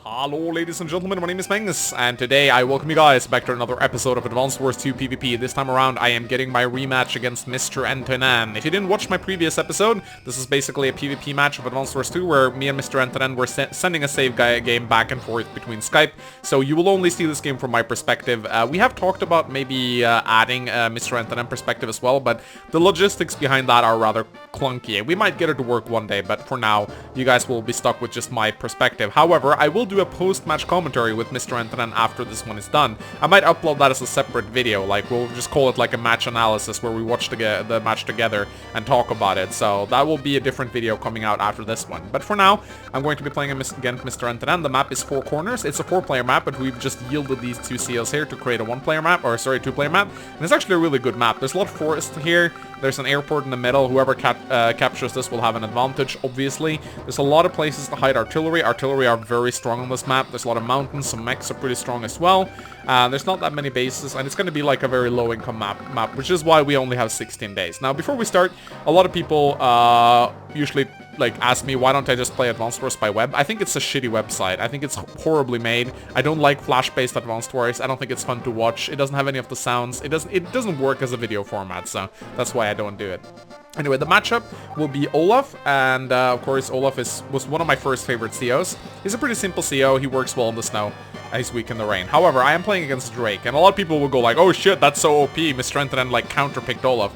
Hello ladies and gentlemen, my name is Mangs, and today I welcome you guys back to another episode of Advanced Wars 2 PvP. This time around I am getting my rematch against MrEntinen. If you didn't watch my previous episode, this is basically a PvP match of Advanced Wars 2 where me and MrEntinen were sending a save game back and forth between Skype, so you will only see this game from my perspective. We have talked about maybe adding MrEntinen perspective as well, but the logistics behind that are rather clunky. We might get it to work one day, but for now, you guys will be stuck with just my perspective. However, I will do a post-match commentary with MrEntinen after this one is done. I might upload that as a separate video, like we'll just call it like a match analysis where we watch the match together and talk about it. So that will be a different video coming out after this one. But for now, I'm going to be playing against MrEntinen. The map is 4 corners. It's a 4-player map, but we've just yielded these 2 COs here to create a 1-player map, or sorry, 2-player map. And it's actually a really good map. There's a lot of forest here. There's an airport in the middle. Whoever captures this will have an advantage, obviously. There's a lot of places to hide artillery. Artillery are very strong on this map. There's a lot of mountains. Some mechs are pretty strong as well. There's not that many bases, and it's going to be like a very low-income map, which is why we only have 16 days. Now, before we start, a lot of people usually ask me, why don't I just play Advanced Wars by web? I think it's a shitty website. I think it's horribly made. I don't like Flash-based Advanced Wars. I don't think it's fun to watch. It doesn't have any of the sounds. It doesn't work as a video format, so that's why I don't do it. Anyway, the matchup will be Olaf, and of course Olaf was one of my first favorite COs. He's a pretty simple CO. He works well in the snow. He's weak in the rain. However, I am playing against Drake, and a lot of people will go like, oh shit, that's so OP. MrEntinen counterpicked Olaf.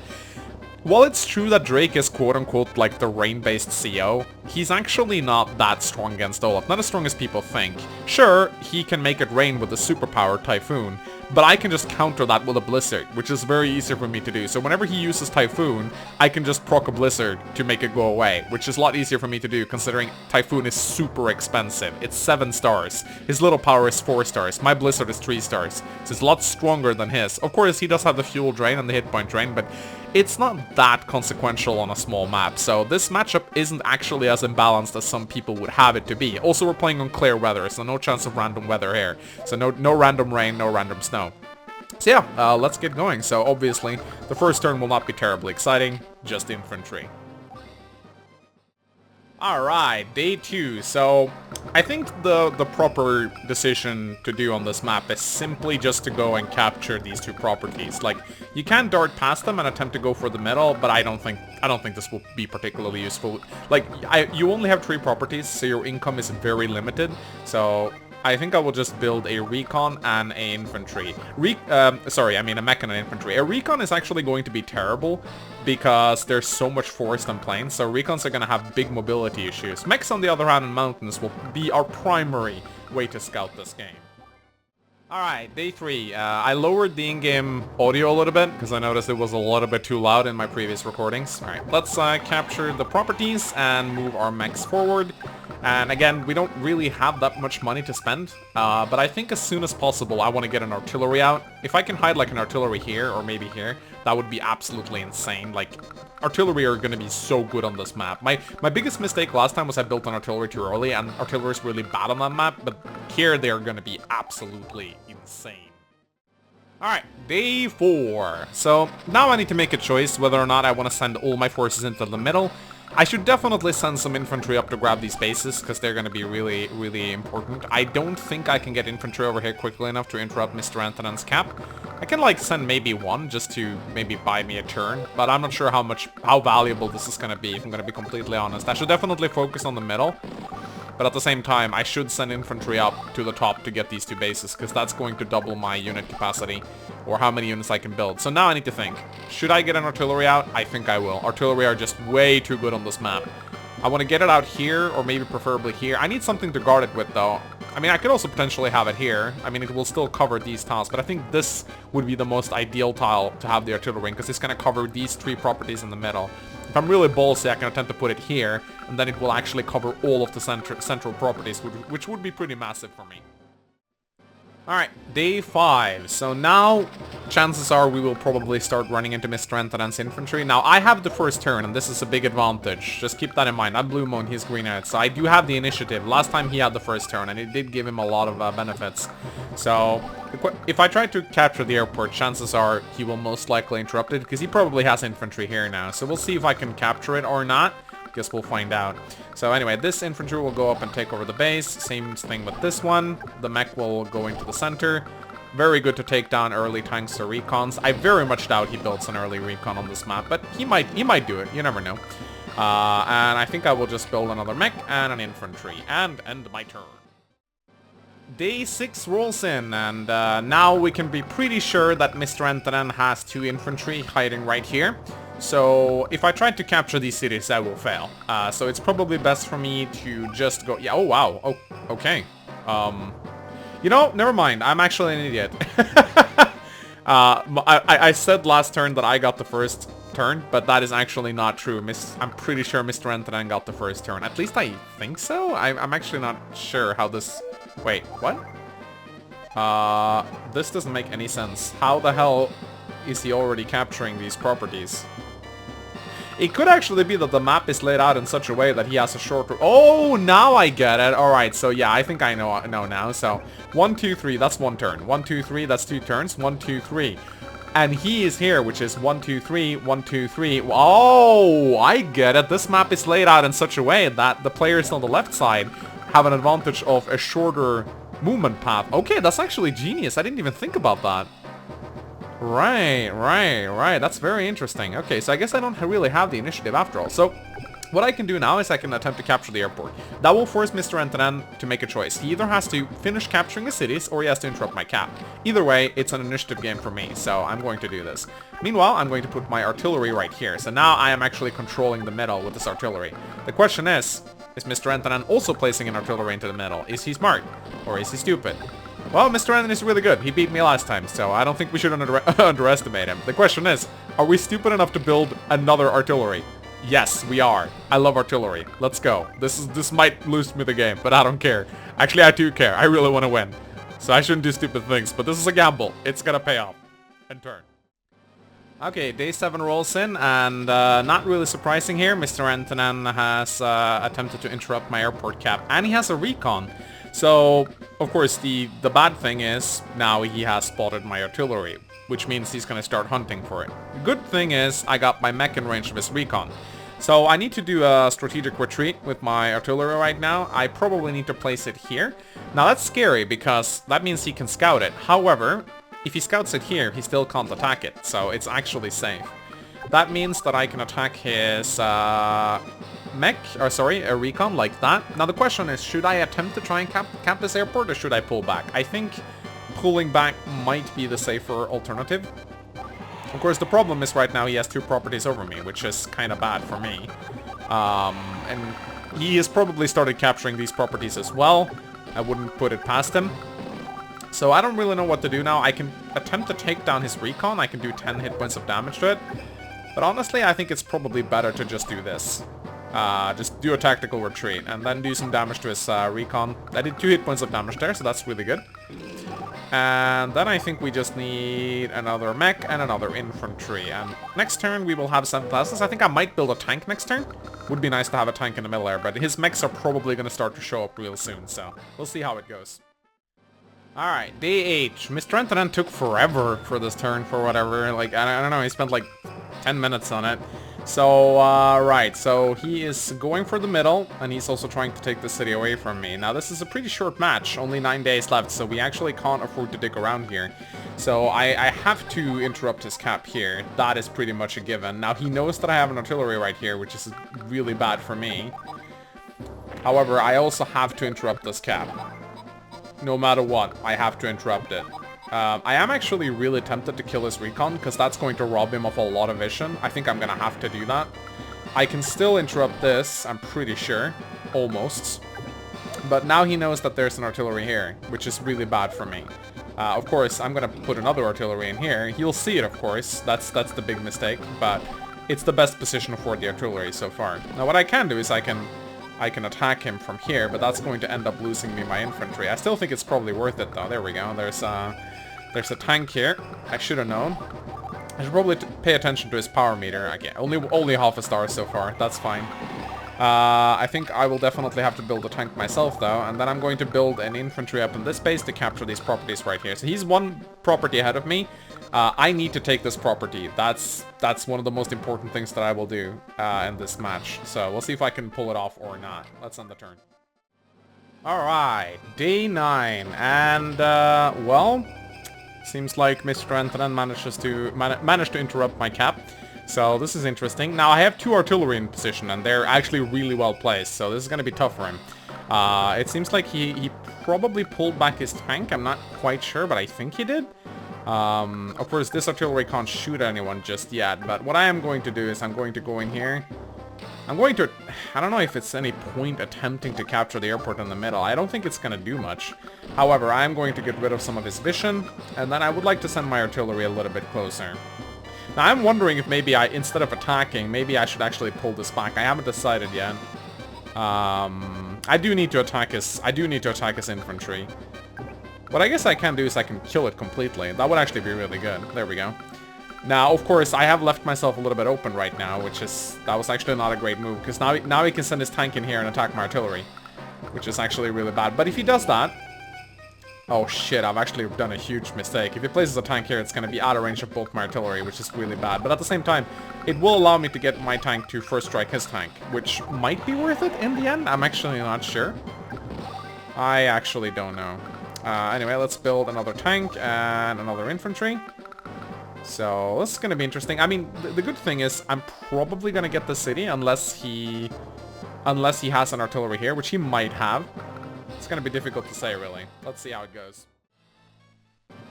While it's true that Drake is quote-unquote like the rain-based CO, he's actually not that strong against Olaf. Not as strong as people think. Sure, he can make it rain with a superpower Typhoon, but I can just counter that with a Blizzard, which is very easy for me to do. So whenever he uses Typhoon, I can just proc a Blizzard to make it go away, which is a lot easier for me to do considering Typhoon is super expensive. It's 7 stars. His little power is 4 stars. My Blizzard is 3 stars. So it's a lot stronger than his. Of course, he does have the fuel drain and the hit point drain, but it's not that consequential on a small map, so this matchup isn't actually as imbalanced as some people would have it to be. Also, we're playing on clear weather, so no chance of random weather here. So no random rain, no random snow. So yeah, let's get going. So obviously, the first turn will not be terribly exciting, just infantry. Alright, day 2. So I think the proper decision to do on this map is simply just to go and capture these 2 properties. Like, you can dart past them and attempt to go for the middle, but I don't think this will be particularly useful. Like, you only have 3 properties, so your income is very limited. So I think I will just build a recon and an infantry. Sorry, I mean a mech and an infantry. A recon is actually going to be terrible because there's so much forest and plains, so recons are going to have big mobility issues. Mechs, on the other hand, and mountains will be our primary way to scout this game. Alright, day 3. I lowered the in-game audio a little bit because I noticed it was a little bit too loud in my previous recordings. Alright, let's capture the properties and move our mechs forward. And again, we don't really have that much money to spend, but I think as soon as possible I want to get an artillery out. If I can hide like an artillery here or maybe here, that would be absolutely insane. Like, artillery are going to be so good on this map. My biggest mistake last time was I built an artillery too early, and artillery is really bad on that map, but here they are going to be absolutely insane. Alright, day 4. So now I need to make a choice whether or not I want to send all my forces into the middle. I should definitely send some infantry up to grab these bases, because they're going to be really, really important. I don't think I can get infantry over here quickly enough to interrupt MrEntinen's cap. I can, like, send maybe 1 just to maybe buy me a turn, but I'm not sure how valuable this is going to be, if I'm going to be completely honest. I should definitely focus on the middle, but at the same time, I should send infantry up to the top to get these 2 bases, because that's going to double my unit capacity, or how many units I can build. So now I need to think. Should I get an artillery out? I think I will. Artillery are just way too good on this map. I want to get it out here, or maybe preferably here. I need something to guard it with, though. I mean, I could also potentially have it here. I mean, it will still cover these tiles, but I think this would be the most ideal tile to have the artillery in, because it's going to cover these 3 properties in the middle. If I'm really ballsy, I can attempt to put it here, and then it will actually cover all of the central properties, which would be pretty massive for me. Alright, day 5. So now, chances are we will probably start running into MrEntinen's infantry. Now, I have the first turn, and this is a big advantage. Just keep that in mind. I'm Blue Moon, he's Green Earth, so I do have the initiative. Last time he had the first turn, and it did give him a lot of benefits. So, if I try to capture the airport, chances are he will most likely interrupt it, because he probably has infantry here now. So we'll see if I can capture it or not. Guess we'll find out. So anyway, this infantry will go up and take over the base. Same thing with this one. The mech will go into the center. Very good to take down early tanks or recons. I very much doubt he builds an early recon on this map, but he might do it. You never know. And I think I will just build another mech and an infantry and end my turn. Day 6 rolls in, and now we can be pretty sure that MrEntinen has 2 infantry hiding right here. So if I try to capture these cities, I will fail. So it's probably best for me to just go... Yeah, oh wow, oh, okay. You know, never mind, I'm actually an idiot. I said last turn that I got the first turn, but that is actually not true. I'm pretty sure MrEntinen got the first turn. At least I think so? I'm actually not sure how this... Wait, what? This doesn't make any sense. How the hell is he already capturing these properties? It could actually be that the map is laid out in such a way that he has a shorter... Oh, now I get it. Alright, so yeah, I think I know now. So, 1, 2, 3, that's 1 turn. 1, 2, 3, that's 2 turns. 1, 2, 3. And he is here, which is 1, 2, 3, 1, 2, 3. Oh, I get it. This map is laid out in such a way that the players on the left side have an advantage of a shorter movement path. Okay, that's actually genius. I didn't even think about that. Right. That's very interesting. Okay, so I guess I don't really have the initiative after all. So, what I can do now is I can attempt to capture the airport. That will force MrEntinen to make a choice. He either has to finish capturing the cities, or he has to interrupt my cap. Either way, it's an initiative game for me, so I'm going to do this. Meanwhile, I'm going to put my artillery right here. So now I am actually controlling the middle with this artillery. The question is MrEntinen also placing an artillery into the middle? Is he smart? Or is he stupid? Well, MrEntinen is really good. He beat me last time, so I don't think we should underestimate him. The question is, are we stupid enough to build another artillery? Yes, we are. I love artillery. Let's go. This might lose me the game, but I don't care. Actually, I do care. I really want to win. So I shouldn't do stupid things, but this is a gamble. It's gonna pay off. And turn. Okay, day 7 rolls in, and not really surprising here, MrEntinen has attempted to interrupt my airport cap, and he has a recon. So, of course, the bad thing is, now he has spotted my artillery, which means he's gonna start hunting for it. The good thing is, I got my mech in range of his recon. So I need to do a strategic retreat with my artillery right now. I probably need to place it here. Now that's scary, because that means he can scout it. However, if he scouts it here, he still can't attack it, so it's actually safe. That means that I can attack his mech, or sorry, a recon like that. Now the question is, should I attempt to try and cap this airport, or should I pull back? I think pulling back might be the safer alternative. Of course, the problem is right now he has 2 properties over me, which is kind of bad for me. And he has probably started capturing these properties as well. I wouldn't put it past him. So I don't really know what to do now. I can attempt to take down his recon. I can do 10 hit points of damage to it. But honestly, I think it's probably better to just do this. Just do a tactical retreat and then do some damage to his recon. I did 2 hit points of damage there, so that's really good. And then I think we just need another mech and another infantry. And next turn we will have 7,000. I think I might build a tank next turn. Would be nice to have a tank in the middle there, but his mechs are probably going to start to show up real soon, so we'll see how it goes. Alright, day 8. MrEntinen took forever for this turn for whatever. Like, I don't know, he spent like 10 minutes on it. So, right, so he is going for the middle, and he's also trying to take the city away from me. Now, this is a pretty short match, only 9 days left, so we actually can't afford to dig around here. So, I have to interrupt his cap here. That is pretty much a given. Now, he knows that I have an artillery right here, which is really bad for me. However, I also have to interrupt this cap. No matter what, I have to interrupt it. I am actually really tempted to kill his recon, because that's going to rob him of a lot of vision. I think I'm going to have to do that. I can still interrupt this, I'm pretty sure. Almost. But now he knows that there's an artillery here, which is really bad for me. Of course, I'm going to put another artillery in here. He'll see it, of course. That's the big mistake, but it's the best position for the artillery so far. Now, what I can do is I can attack him from here, but that's going to end up losing me my infantry. I still think it's probably worth it, though. There we go. There's a tank here. I should have known. I should probably pay attention to his power meter. Okay, only half a star so far. That's fine. I think I will definitely have to build a tank myself, though, and then I'm going to build an infantry up in this base to capture these properties right here. So he's one property ahead of me. I need to take this property. That's one of the most important things that I will do in this match. So we'll see if I can pull it off or not. Let's end the turn. Alright, day 9, and, well, seems like MrEntinen managed to interrupt my cap. So this is interesting. Now I have 2 artillery in position, and they're actually really well placed, so this is going to be tough for him. It seems like he probably pulled back his tank. I'm not quite sure, but I think he did. Of course, this artillery can't shoot at anyone just yet, but what I am going to do is I'm going to go in here. I'm going to... I don't know if it's any point attempting to capture the airport in the middle. I don't think it's going to do much. However, I am going to get rid of some of his vision, and then I would like to send my artillery a little bit closer. Now, I'm wondering if maybe instead of attacking, maybe I should actually pull this back. I haven't decided yet. I do need to attack his infantry. What I guess I can do is I can kill it completely. That would actually be really good. There we go. Now, of course, I have left myself a little bit open right now, that was actually not a great move, because now he can send his tank in here and attack my artillery, which is actually really bad. But if he does that... Oh shit, I've actually done a huge mistake. If he places a tank here, it's going to be out of range of both my artillery, which is really bad. But at the same time, it will allow me to get my tank to first strike his tank, which might be worth it in the end. I'm actually not sure. I actually don't know. Anyway, let's build another tank and another infantry. So, this is going to be interesting. I mean, the good thing is, I'm probably going to get the city unless he has an artillery here, which he might have. It's going to be difficult to say, really. Let's see how it goes.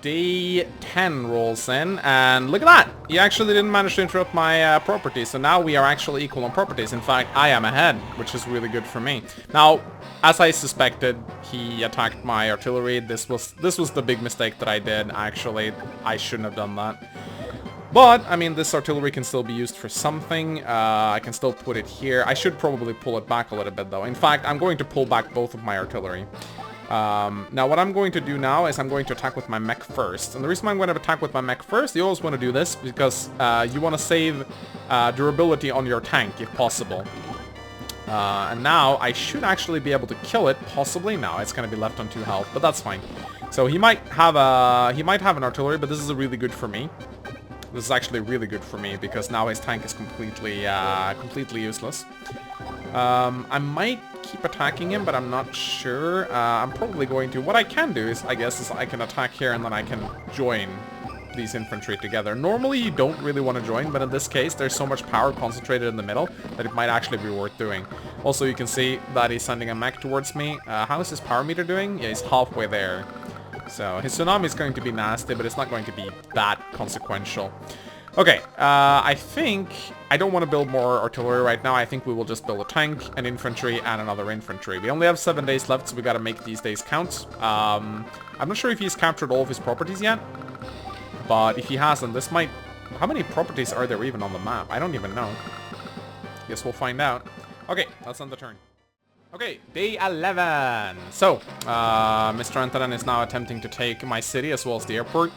Day 10 rolls in, and look at that! He actually didn't manage to interrupt my property, so now we are actually equal on properties. In fact, I am ahead, which is really good for me. Now, as I suspected, he attacked my artillery. This was the big mistake that I did. Actually, I shouldn't have done that. But, I mean, this artillery can still be used for something. I can still put it here. I should probably pull it back a little bit, though. In fact, I'm going to pull back both of my artillery. Now, what I'm going to do now is I'm going to attack with my mech first. And the reason I'm going to attack with my mech first, you always want to do this, because you want to save durability on your tank, if possible. And now, I should actually be able to kill it, possibly. No, it's going to be left on 2 health, but that's fine. So he might have an artillery, but this is really good for me. This is actually really good for me, because now his tank is completely useless. I might keep attacking him, but I'm not sure. I'm probably going to... What I can do is, I guess, is I can attack here, and then I can join these infantry together. Normally, you don't really want to join, but in this case, there's so much power concentrated in the middle that it might actually be worth doing. Also, you can see that he's sending a mech towards me. How is his power meter doing? Yeah, he's halfway there. So, his tsunami is going to be nasty, but it's not going to be that consequential. Okay, I think... I don't want to build more artillery right now. I think we will just build a tank, an infantry, and another infantry. We only have 7 days left, so we gotta make these days count. I'm not sure if he's captured all of his properties yet. But if he hasn't, this might... How many properties are there even on the map? I don't even know. Guess we'll find out. Okay, let's end the turn. Okay, day 11. So, MrEntinen is now attempting to take my city as well as the airport.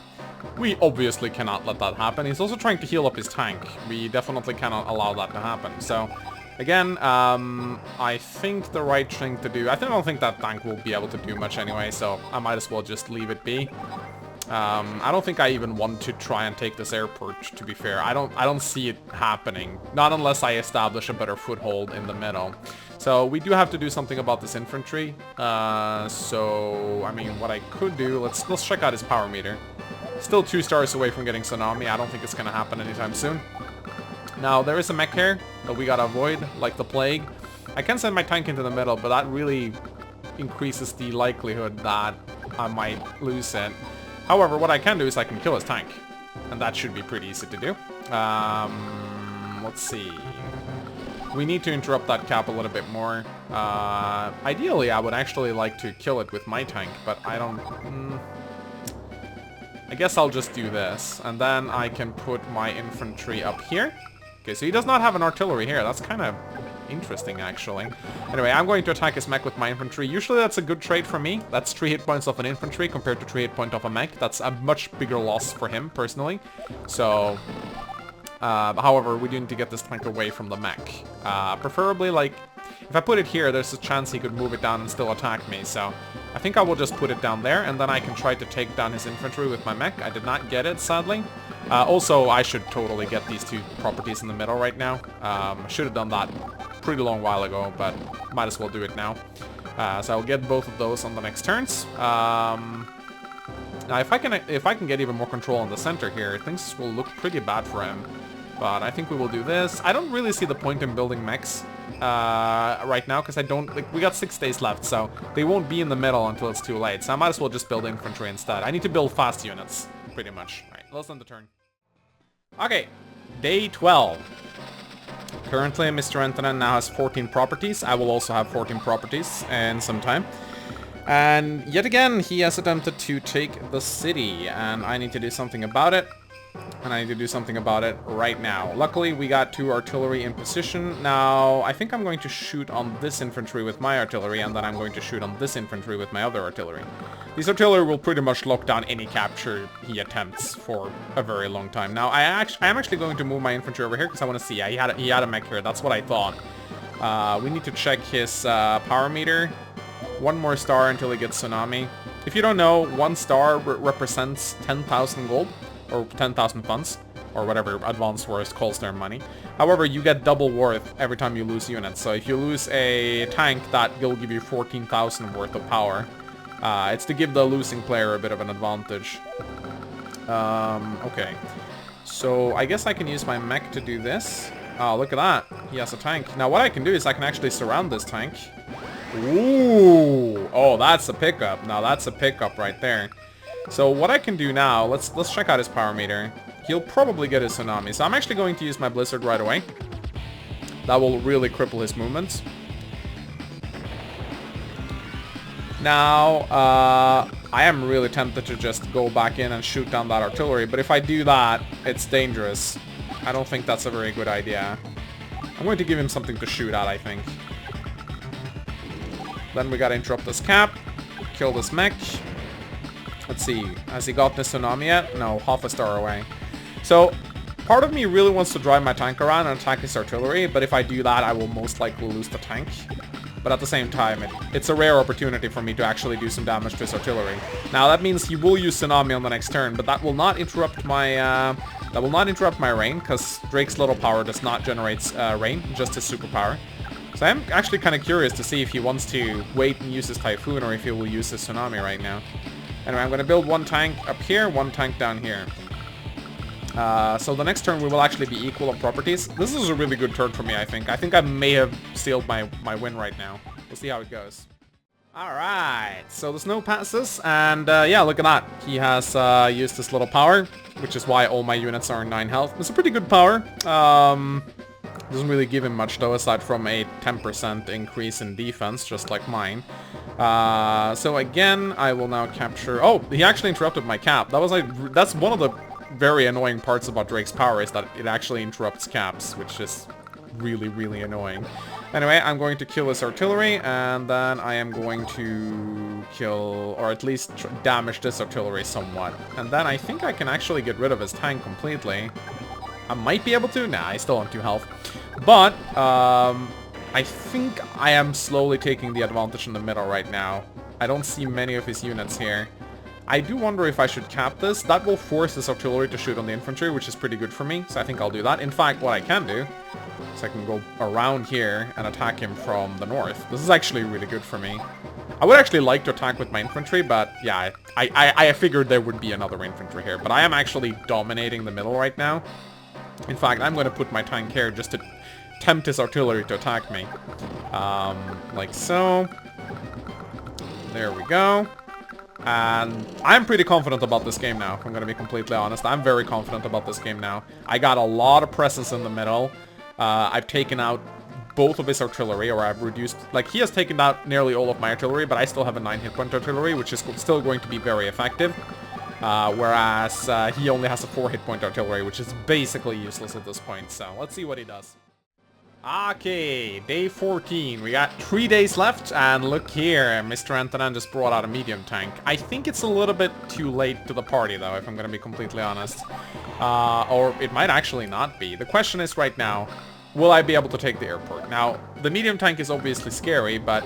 We obviously cannot let that happen. He's also trying to heal up his tank. We definitely cannot allow that to happen. So, again, I think the right thing to do... I don't think that tank will be able to do much anyway, so I might as well just leave it be. I don't think I even want to try and take this airport, to be fair. I don't see it happening. Not unless I establish a better foothold in the middle. So we do have to do something about this infantry. So, I mean, what I could do... Let's check out his power meter. Still 2 stars away from getting tsunami. I don't think it's gonna happen anytime soon. Now, there is a mech here that we gotta avoid, like the plague. I can send my tank into the middle, but that really increases the likelihood that I might lose it. However, what I can do is I can kill his tank. And that should be pretty easy to do. Let's see. We need to interrupt that cap a little bit more. Ideally, I would actually like to kill it with my tank, but I don't... I guess I'll just do this. And then I can put my infantry up here. Okay, so he does not have an artillery here. That's kind of interesting, actually. Anyway, I'm going to attack his mech with my infantry. Usually that's a good trade for me. That's 3 hit points of an infantry compared to 3 hit points of a mech. That's a much bigger loss for him, personally. So, however, we do need to get this tank away from the mech. Preferably, like, If I put it here, there's a chance he could move it down and still attack me, so I think I will just put it down there, and then I can try to take down his infantry with my mech. I did not get it, sadly. Also, I should totally get these two properties in the middle right now. I should have done that pretty long while ago, but might as well do it now. So I'll get both of those on the next turns. Now, if I can get even more control on the center here, things will look pretty bad for him. But I think we will do this. I don't really see the point in building mechs right now, because I don't... Like, we got 6 days left, so they won't be in the middle until it's too late. So I might as well just build infantry instead. I need to build fast units, pretty much. Alright, let's end the turn. Okay, day 12. Currently, MrEntinen now has 14 properties. I will also have 14 properties in some time. And yet again, he has attempted to take the city, and I need to do something about it. And I need to do something about it right now. Luckily, we got 2 artillery in position. Now, I think I'm going to shoot on this infantry with my artillery, and then I'm going to shoot on this infantry with my other artillery. These artillery will pretty much lock down any capture he attempts for a very long time. Now, I am actually going to move my infantry over here, because I want to see. Yeah, he had a mech here. That's what I thought. We need to check his power meter. 1 more star until he gets tsunami. If you don't know, 1 star represents 10,000 gold. Or 10,000 funds, or whatever Advanced Wars calls their money. However, you get double worth every time you lose units. So if you lose a tank, that will give you 14,000 worth of power. It's to give the losing player a bit of an advantage. Okay. So I guess I can use my mech to do this. Oh, look at that. He has a tank. Now what I can do is I can actually surround this tank. Ooh! Oh, that's a pickup. Now that's a pickup right there. So what I can do now, let's check out his power meter. He'll probably get his tsunami. So I'm actually going to use my blizzard right away. That will really cripple his movements. Now, I am really tempted to just go back in and shoot down that artillery, but if I do that, it's dangerous. I don't think that's a very good idea. I'm going to give him something to shoot at, I think. Then we gotta interrupt this cap, kill this mech. Let's see, has he got the tsunami yet? No, half a star away. So, part of me really wants to drive my tank around and attack his artillery, but if I do that, I will most likely lose the tank. But at the same time, it's a rare opportunity for me to actually do some damage to his artillery. Now, that means he will use tsunami on the next turn, but that will not interrupt my, rain, because Drake's little power does not generate rain, just his superpower. So I'm actually kind of curious to see if he wants to wait and use his Typhoon, or if he will use his tsunami right now. Anyway, I'm going to build 1 tank up here, 1 tank down here. So the next turn we will actually be equal on properties. This is a really good turn for me, I think. I think I may have sealed my win right now. We'll see how it goes. Alright, so the snow passes, and yeah, look at that. He has used his little power, which is why all my units are 9 health. It's a pretty good power. Doesn't really give him much though, aside from a 10% increase in defense, just like mine. So again, I will now capture... Oh, he actually interrupted my cap. That was like... That's one of the very annoying parts about Drake's power, is that it actually interrupts caps, which is really, really annoying. Anyway, I'm going to kill his artillery, and then I am going to kill, or at least damage this artillery somewhat. And then I think I can actually get rid of his tank completely. I might be able to. Nah, I still have 2 health. But, I think I am slowly taking the advantage in the middle right now. I don't see many of his units here. I do wonder if I should cap this. That will force this artillery to shoot on the infantry, which is pretty good for me. So I think I'll do that. In fact, what I can do is I can go around here and attack him from the north. This is actually really good for me. I would actually like to attack with my infantry, but yeah, I figured there would be another infantry here. But I am actually dominating the middle right now. In fact, I'm going to put my tank here just to tempt his artillery to attack me. Like so. There we go. And I'm pretty confident about this game now, if I'm going to be completely honest. I'm very confident about this game now. I got a lot of presence in the middle. I've taken out both of his artillery, or I've reduced... Like, he has taken out nearly all of my artillery, but I still have a 9 hit point artillery, which is still going to be very effective. Whereas he only has a 4 hit point artillery, which is basically useless at this point. So, let's see what he does. Okay, day 14. We got 3 days left, and look here, MrEntinen just brought out a medium tank. I think it's a little bit too late to the party, though, if I'm gonna be completely honest. Or it might actually not be. The question is right now, will I be able to take the airport? Now, the medium tank is obviously scary, but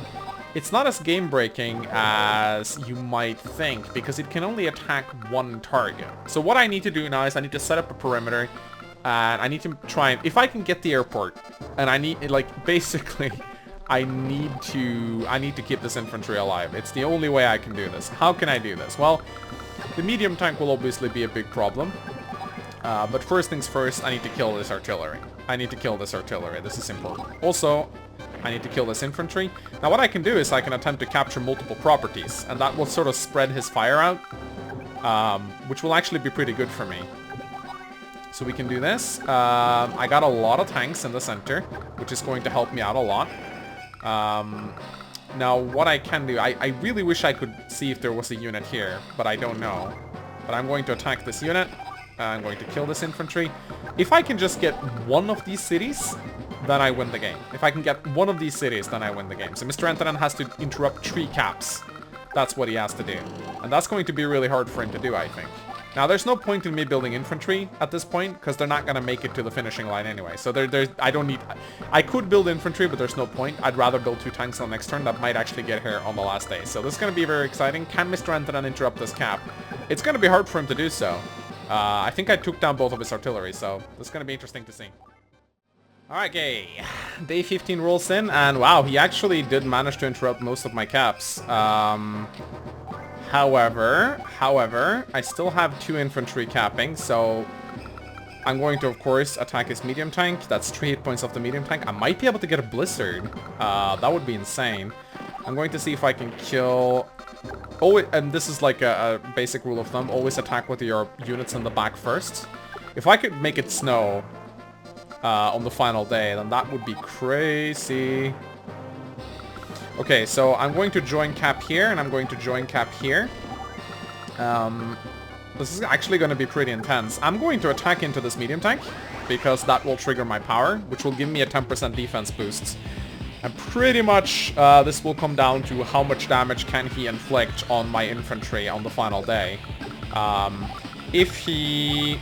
it's not as game-breaking as you might think, because it can only attack one target. So what I need to do now is I need to set up a perimeter, and I need to try and... If I can get the airport, and I need, like, basically... I need to keep this infantry alive. It's the only way I can do this. How can I do this? Well, the medium tank will obviously be a big problem. But first things first, I need to kill this artillery. This is important. Also, I need to kill this infantry. Now what I can do is I can attempt to capture multiple properties, and that will sort of spread his fire out, which will actually be pretty good for me. So we can do this. I got a lot of tanks in the center, which is going to help me out a lot. Now what I can do, I really wish I could see if there was a unit here, but I don't know. But I'm going to attack this unit. I'm going to kill this infantry. If I can just get one of these cities, then I win the game. If I can get one of these cities, then I win the game. So MrEntinen has to interrupt 3 caps. That's what he has to do. And that's going to be really hard for him to do, I think. Now, there's no point in me building infantry at this point, because they're not going to make it to the finishing line anyway. So I don't need... I could build infantry, but there's no point. I'd rather build 2 tanks on the next turn. That might actually get here on the last day. So this is going to be very exciting. Can MrEntinen interrupt this cap? It's going to be hard for him to do so. I think I took down both of his artillery, so this is going to be interesting to see. Alright, okay. Day 15 rolls in, and wow, he actually did manage to interrupt most of my caps. However, I still have 2 infantry capping, so I'm going to, of course, attack his medium tank. That's 3 hit points of the medium tank. I might be able to get a blizzard. That would be insane. I'm going to see if I can kill... Oh, and this is like a basic rule of thumb. Always attack with your units in the back first. If I could make it snow on the final day, then that would be crazy. Okay, so I'm going to join Cap here, and I'm going to join Cap here. This is actually going to be pretty intense. I'm going to attack into this medium tank, because that will trigger my power, which will give me a 10% defense boost. And pretty much this will come down to how much damage can he inflict on my infantry on the final day. If he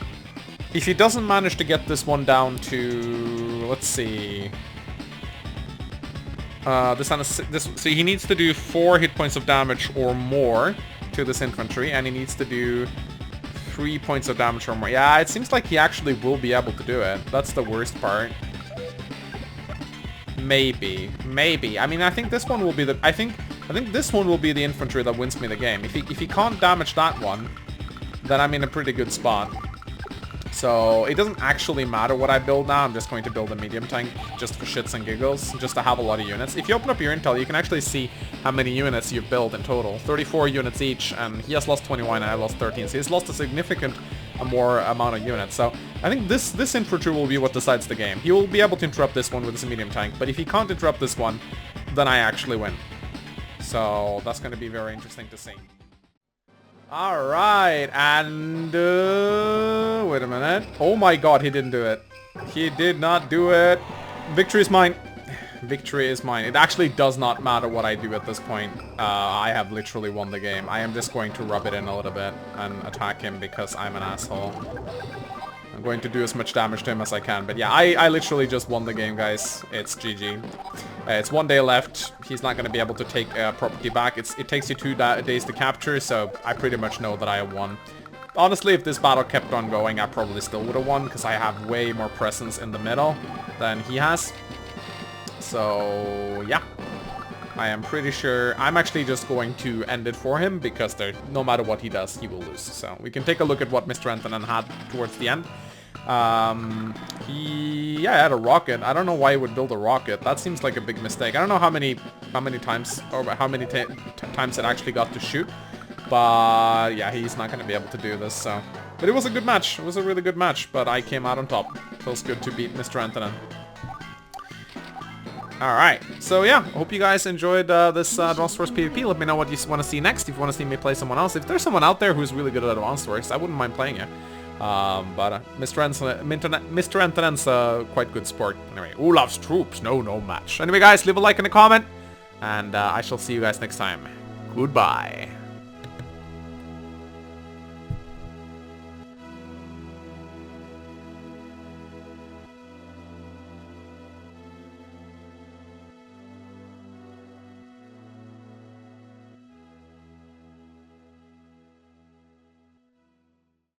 doesn't manage to get this one down to... Let's see... so he needs to do 4 hit points of damage or more to this infantry, and he needs to do 3 points of damage or more. Yeah, it seems like he actually will be able to do it. That's the worst part. Maybe. I mean, I think this one will be the... I think this one will be the infantry that wins me the game. If he can't damage that one, then I'm in a pretty good spot. So it doesn't actually matter what I build now. I'm just going to build a medium tank just for shits and giggles, just to have a lot of units. If you open up your intel, you can actually see how many units you've built in total. 34 units each, and he has lost 21 and I lost 13. So he's lost a significant more amount of units. So I think this infantry will be what decides the game. He will be able to interrupt this one with his medium tank, but if he can't interrupt this one, then I actually win. So that's going to be very interesting to see. Alright, and wait a minute. Oh my god, he didn't do it. He did not do it. Victory is mine. Victory is mine. It actually does not matter what I do at this point. I have literally won the game. I am just going to rub it in a little bit and attack him because I'm an asshole. I'm going to do as much damage to him as I can. But yeah, I literally just won the game, guys. It's GG. It's 1 day left. He's not going to be able to take property back. It takes you 2 days to capture, so I pretty much know that I have won. Honestly, if this battle kept on going, I probably still would have won, because I have way more presence in the middle than he has. So, yeah. I am pretty sure... I'm actually just going to end it for him, because no matter what he does, he will lose. So, we can take a look at what MrEntinen had towards the end. He had a rocket. I don't know why he would build a rocket. That seems like a big mistake. I don't know how many times or how many times it actually got to shoot. But yeah, he's not going to be able to do this. So, but it was a good match. It was a really good match. But I came out on top. Feels good to beat MrEntinen. Alright, so yeah, hope you guys enjoyed this Advanced Wars PvP. Let me know what you want to see next, if you want to see me play someone else. If there's someone out there who's really good at Advanced Wars, I wouldn't mind playing it. But MrEntinen's quite good sport. Anyway, Olaf's troops, no match. Anyway guys, leave a like and a comment, and I shall see you guys next time. Goodbye.